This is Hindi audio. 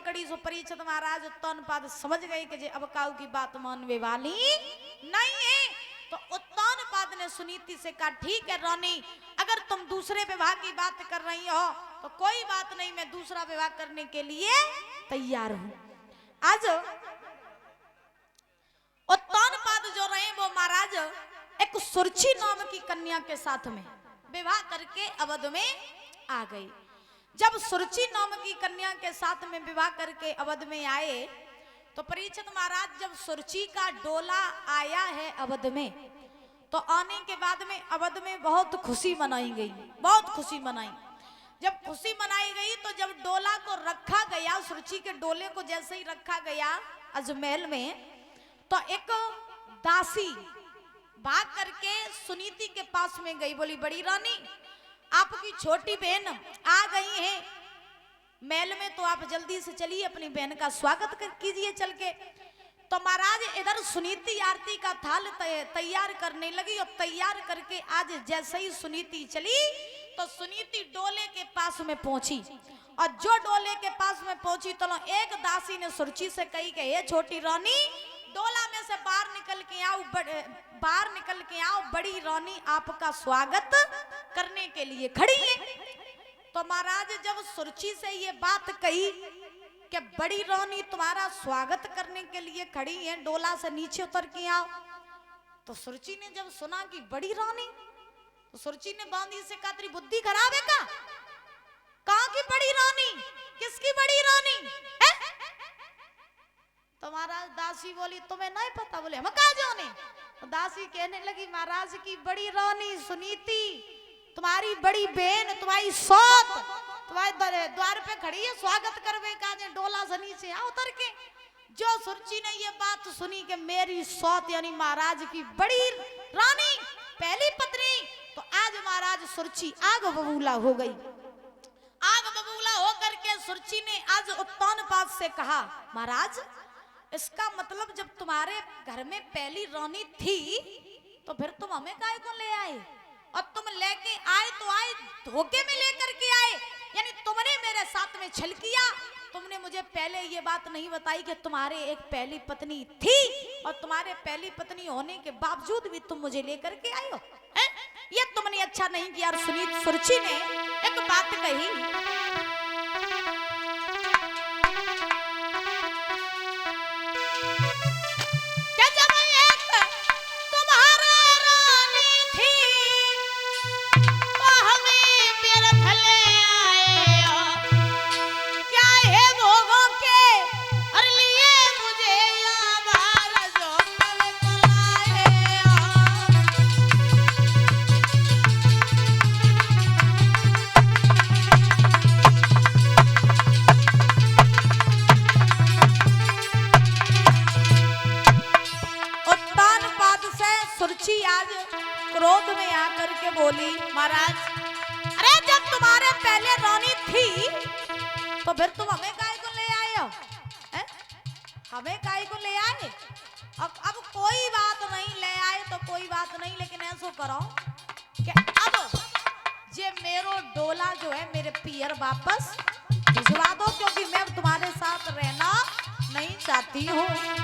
पकड़ी सो परीक्षित महाराज उत्तानपाद समझ गए कि जे अब काऊ की बात मानने वाली नहीं है। तो उत्तानपाद ने सुनीति से कहा ठीक है रानी, अगर तुम दूसरे विवाह की बात कर रही हो तो कोई बात नहीं, मैं दूसरा विवाह करने के लिए तैयार हूं। आज उत्तानपाद जो रहे वो महाराज एक सुरची नाम की कन्या के साथ में विवाह करके अवध में आ गई। जब सुरची नाम की कन्या के साथ में विवाह करके अवध में आए तो परीक्षित महाराज जब सुरची का डोला आया है अवध में, तो आने के बाद में अवध में बहुत खुशी मनाई गई, बहुत खुशी मनाई। जब खुशी मनाई गई तो जब डोला को रखा गया, सुरची के डोले को जैसे ही रखा गया अजमहल में, तो एक दासी भाग करके सुनीति के पास में गई, बोली बड़ी रानी आपकी छोटी बहन आ गई है महल में, तो आप जल्दी से चलिए अपनी बहन का स्वागत कीजिए चल के। तो महाराज इधर सुनीति आरती का थाल तैयार करने लगी और तैयार करके आज जैसे ही सुनीति चली तो सुनीति डोले के पास में पहुंची, और जो डोले के पास में पहुंची तो एक दासी ने सुरची से कही कि हे छोटी रानी डोला में से बाहर निकल के आओ, बड़ी रानी आपका स्वागत करने के लिए खड़ी है। तो महाराज जब सुरची से ये बात कही कि बड़ी रानी तुम्हारा स्वागत करने के लिए खड़ी है, डोला से नीचे उतर के आओ, तो सुरची ने जब सुना कि बड़ी रानी, तो सुरची ने बांधी से कहा तेरी बुद्धि खराब है का? कहां की बड़ी रानी, किसकी बड़ी रानी है? तो महाराज दासी बोली तुम्हें नहीं पता? बोले हम कहा जाने। तो दासी कहने लगी महाराज की बड़ी रानी सुनीति तुम्हारी बड़ी बहन, तुम्हारी सौत तुम्हारे द्वार पे खड़ी है, स्वागत करवे का जे डोला से नीचे आ उतर के। जो सुरची ने ये बात सुनी कि मेरी सौत यानी महाराज की बड़ी रानी पहली पत्नी, तो आज महाराज सुरची आग बबूला हो गई। आग बबूला होकर के सुरची ने आज उत्तानपाद से कहा महाराज इसका मतलब जब तुम्हारे घर में पहली रानी थी तो फिर तुम हमें काहे को ले आए, और तुम लेके आए तो आए धोखे में लेकर के आए, यानी तुमने मेरे साथ में छल किया। तुमने मुझे पहले ये बात नहीं बताई कि तुम्हारे एक पहली पत्नी थी और तुम्हारे पहली पत्नी होने के बावजूद भी तुम मुझे लेकर के आए हो, ये तुमने अच्छा नहीं किया। और सुरची ने एक बात कही आज क्रोध में आकर के बोली महाराज अरे जब तुम्हारे पहले रानी थी तो फिर तुम हमें काहे को ले आए हो, हमें काहे को ले आए? अब कोई बात नहीं, ले आए तो कोई बात नहीं, लेकिन ऐसा करो कि अब जे मेरो डोला जो है मेरे पियर वापस भिजवा दो, क्योंकि मैं तुम्हारे साथ रहना नहीं चाहती हूँ।